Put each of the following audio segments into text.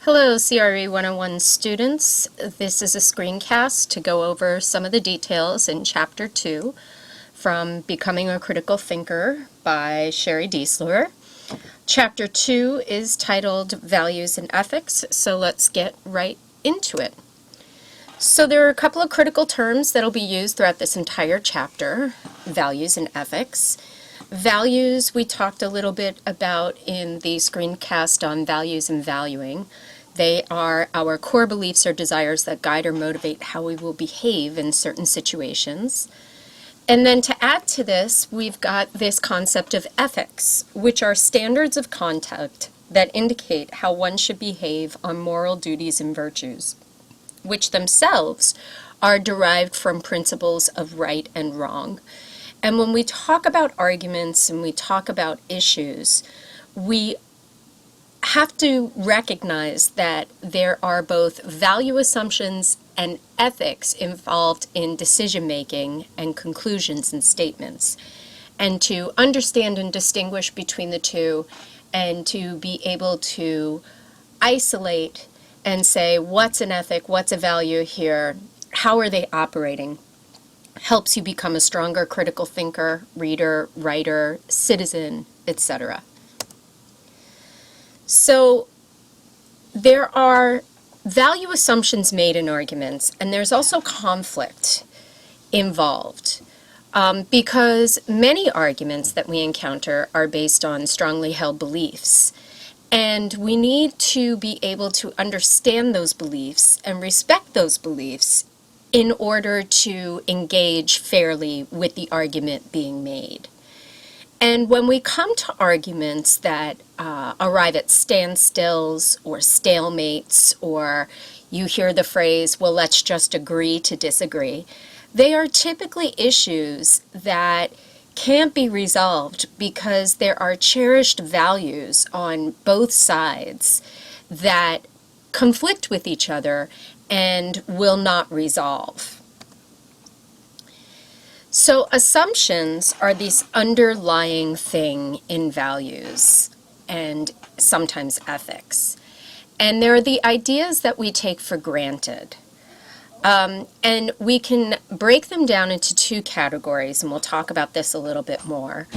Hello, CRE 101 students. This is a screencast to go over some of the details in Chapter 2 from Becoming a Critical Thinker by Sherry Diesler. Chapter 2 is titled Values and Ethics, so let's get right into it. So there are a couple of critical terms that will be used throughout this entire chapter, values and ethics. Values we talked a little bit about in the screencast on values and valuing. They are our core beliefs or desires that guide or motivate how we will behave in certain situations. And then to add to this, we've got this concept of ethics, which are standards of conduct that indicate how one should behave on moral duties and virtues, which themselves are derived from principles of right and wrong. And when we talk about arguments and we talk about issues, we have to recognize that there are both value assumptions and ethics involved in decision making and conclusions and statements. And to understand and distinguish between the two and to be able to isolate and say what's an ethic, what's a value here, how are they operating, helps you become a stronger critical thinker, reader, writer, citizen, etc. So there are value assumptions made in arguments, and there's also conflict involved because many arguments that we encounter are based on strongly held beliefs. And we need to be able to understand those beliefs and respect those beliefs in order to engage fairly with the argument being made. And when we come to arguments that arrive at standstills or stalemates, or you hear the phrase, well, let's just agree to disagree, they are typically issues that can't be resolved because there are cherished values on both sides that conflict with each other and will not resolve. So assumptions are this underlying thing in values and sometimes ethics. And they're the ideas that we take for granted. And we can break them down into two categories, and we'll talk about this a little bit more.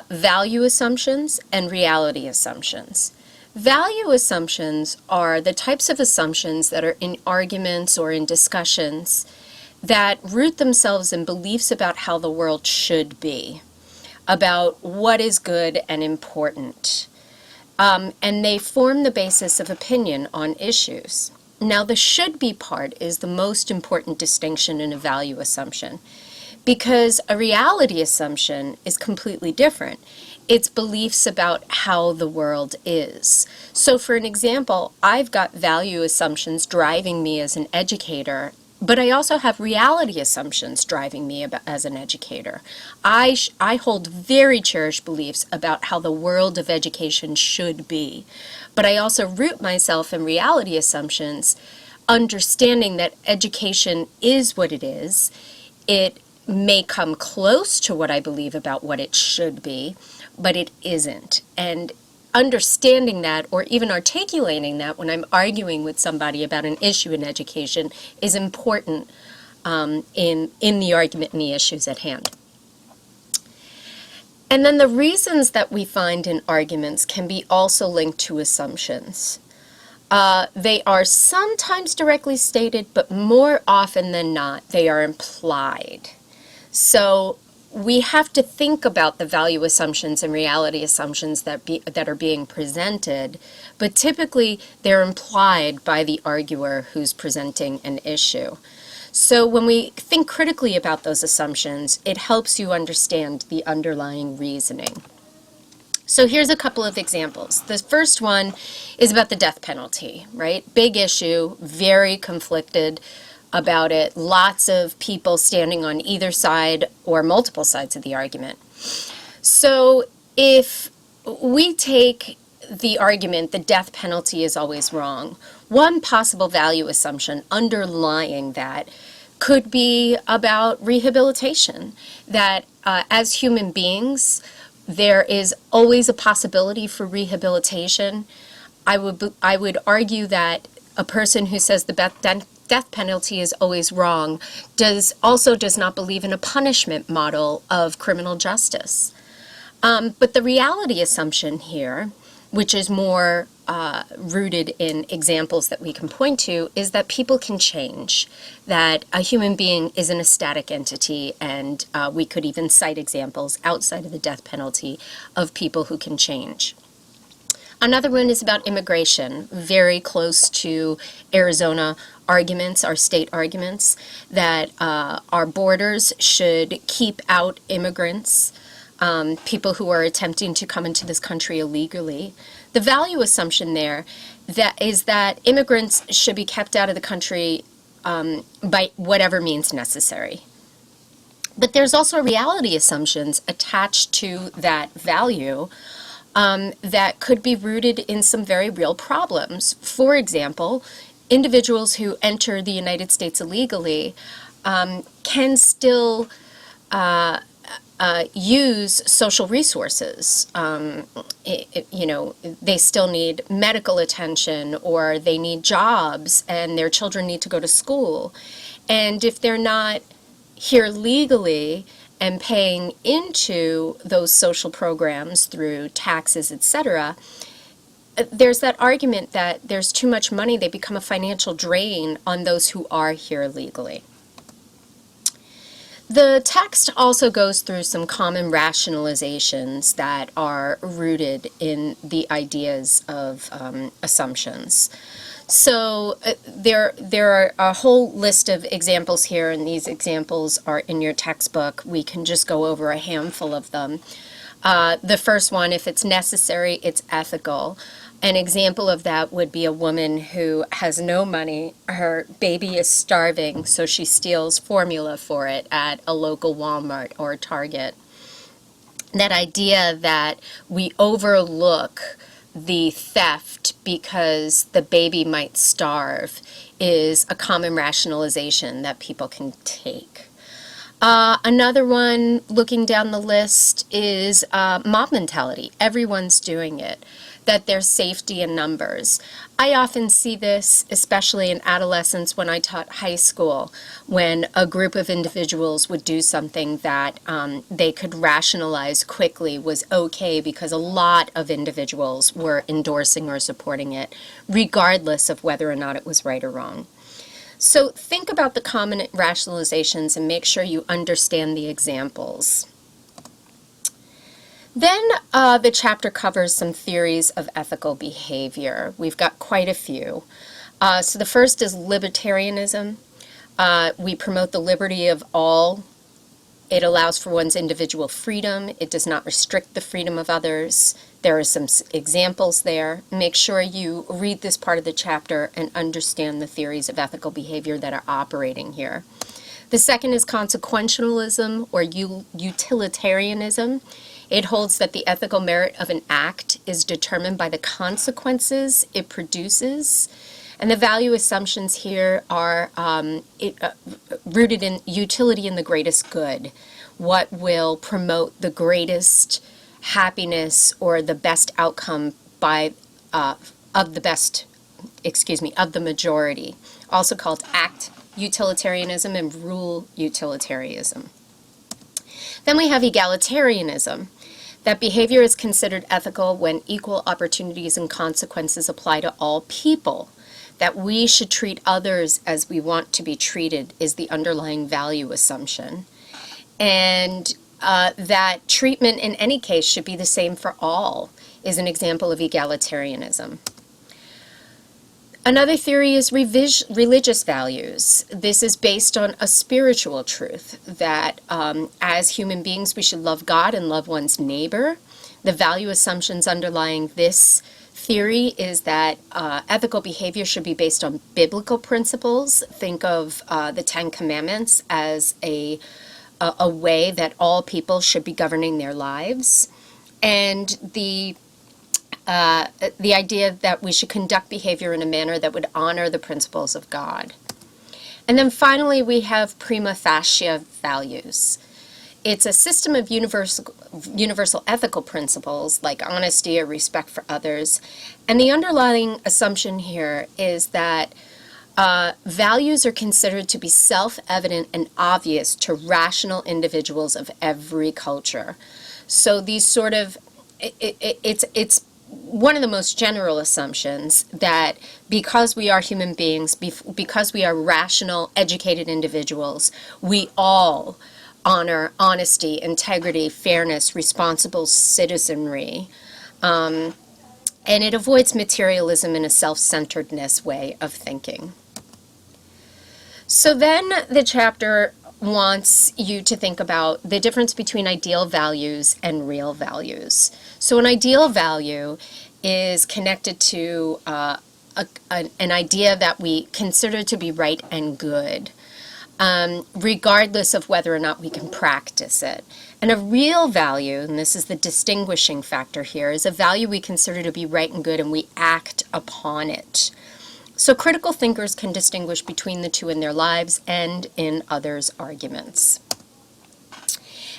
Value assumptions and reality assumptions. Value assumptions are the types of assumptions that are in arguments or in discussions that root themselves in beliefs about how the world should be, about what is good and important. And they form the basis of opinion on issues. Now, the should be part is the most important distinction in a value assumption, because a reality assumption is completely different. It's beliefs about how the world is. So for an example, I've got value assumptions driving me as an educator, but I also have reality assumptions driving me as an educator. I hold very cherished beliefs about how the world of education should be, but I also root myself in reality assumptions, understanding that education is what it is. It may come close to what I believe about what it should be, but it isn't. And understanding that, or even articulating that when I'm arguing with somebody about an issue in education, is important in the argument and the issues at hand. And then the reasons that we find in arguments can be also linked to assumptions. They are sometimes directly stated, but more often than not, they are implied. So we have to think about the value assumptions and reality assumptions that are being presented, but typically they're implied by the arguer who's presenting an issue. So when we think critically about those assumptions, it helps you understand the underlying reasoning. So here's a couple of examples. The first one is about the death penalty, right? Big issue, very conflicted about it, lots of people standing on either side or multiple sides of the argument. So if we take the argument the death penalty is always wrong, one possible value assumption underlying that could be about rehabilitation, that as human beings, there is always a possibility for rehabilitation. I would argue that a person who says the death penalty is always wrong does not believe in a punishment model of criminal justice. But the reality assumption here, which is more rooted in examples that we can point to, is that people can change, that a human being isn't a static entity, and we could even cite examples outside of the death penalty of people who can change. Another one is about immigration, very close to Arizona arguments, our state arguments, that our borders should keep out immigrants, people who are attempting to come into this country illegally. The value assumption there is that immigrants should be kept out of the country by whatever means necessary. But there's also reality assumptions attached to that value that could be rooted in some very real problems. For example, individuals who enter the United States illegally can still use social resources. They still need medical attention, or they need jobs, and their children need to go to school. And if they're not here legally and paying into those social programs through taxes, etc., there's that argument that there's too much money, they become a financial drain on those who are here legally. The text also goes through some common rationalizations that are rooted in the ideas of assumptions. So there are a whole list of examples here, and these examples are in your textbook. We can just go over a handful of them. The first one, if it's necessary, it's ethical. An example of that would be a woman who has no money. Her baby is starving, so she steals formula for it at a local Walmart or Target. That idea that we overlook the theft because the baby might starve is a common rationalization that people can take. Another one, looking down the list, is mob mentality. Everyone's doing it, that there's safety in numbers. I often see this, especially in adolescence when I taught high school, when a group of individuals would do something that they could rationalize quickly was okay because a lot of individuals were endorsing or supporting it, regardless of whether or not it was right or wrong. So think about the common rationalizations and make sure you understand the examples. Then the chapter covers some theories of ethical behavior. We've got quite a few. So the first is libertarianism. We promote the liberty of all. It allows for one's individual freedom. It does not restrict the freedom of others. There are some examples there. Make sure you read this part of the chapter and understand the theories of ethical behavior that are operating here. The second is consequentialism or utilitarianism. It holds that the ethical merit of an act is determined by the consequences it produces. And the value assumptions here are rooted in utility and the greatest good. What will promote the greatest happiness or the best outcome of the majority. Also called act utilitarianism and rule utilitarianism. Then we have egalitarianism, that behavior is considered ethical when equal opportunities and consequences apply to all people. That we should treat others as we want to be treated is the underlying value assumption. And that treatment in any case should be the same for all is an example of egalitarianism. Another theory is religious values. This is based on a spiritual truth that as human beings we should love God and love one's neighbor. The value assumptions underlying this theory is that ethical behavior should be based on biblical principles. Think of the Ten Commandments as a way that all people should be governing their lives. And the idea that we should conduct behavior in a manner that would honor the principles of God. And then finally, we have prima facie values. it's a system of universal ethical principles like honesty or respect for others. And the underlying assumption here is that values are considered to be self-evident and obvious to rational individuals of every culture. So these sort of, it's one of the most general assumptions that because we are human beings, because we are rational, educated individuals, we all honor honesty, integrity, fairness, responsible citizenry. And it avoids materialism and a self-centeredness way of thinking. So then the chapter wants you to think about the difference between ideal values and real values. So an ideal value is connected to an idea that we consider to be right and good, regardless of whether or not we can practice it. And a real value, and this is the distinguishing factor here, is a value we consider to be right and good and we act upon it. So critical thinkers can distinguish between the two in their lives and in others' arguments.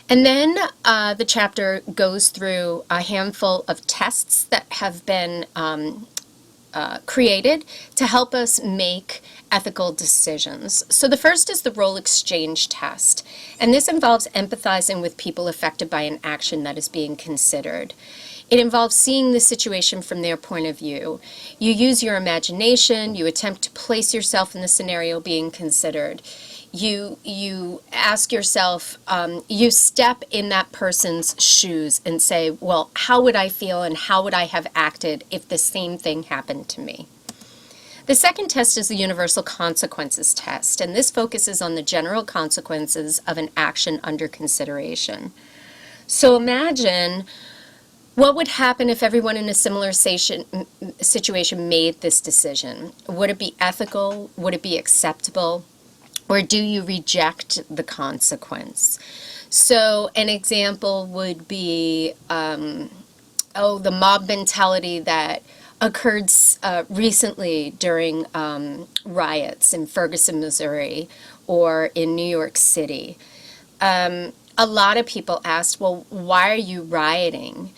And then the chapter goes through a handful of tests that have been created to help us make ethical decisions. So the first is the role exchange test, and this involves empathizing with people affected by an action that is being considered. It involves seeing the situation from their point of view. You use your imagination, you attempt to place yourself in the scenario being considered. You ask yourself, you step in that person's shoes and say, well, how would I feel and how would I have acted if the same thing happened to me? The second test is the universal consequences test, and this focuses on the general consequences of an action under consideration. So imagine what would happen if everyone in a similar situation made this decision? Would it be ethical? Would it be acceptable? Or do you reject the consequence? So an example would be, the mob mentality that occurred recently during riots in Ferguson, Missouri, or in New York City. A lot of people asked, well, why are you rioting?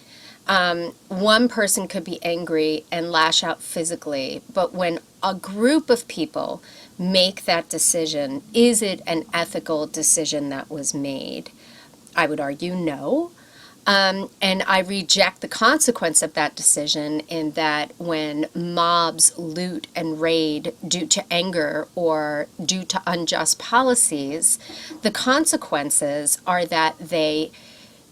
One person could be angry and lash out physically, but when a group of people make that decision, is it an ethical decision that was made? I would argue no. And I reject the consequence of that decision in that when mobs loot and raid due to anger or due to unjust policies, the consequences are that they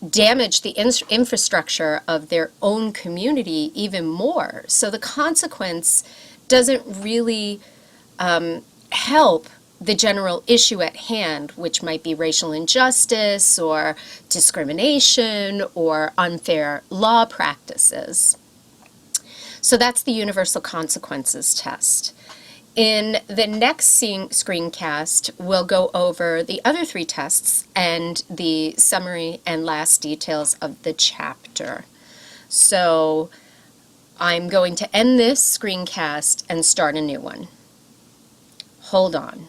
damage the infrastructure of their own community even more. So the consequence doesn't really help the general issue at hand, which might be racial injustice or discrimination or unfair law practices. So that's the universal consequences test. In the next screencast, we'll go over the other three tests and the summary and last details of the chapter. So I'm going to end this screencast and start a new one. Hold on.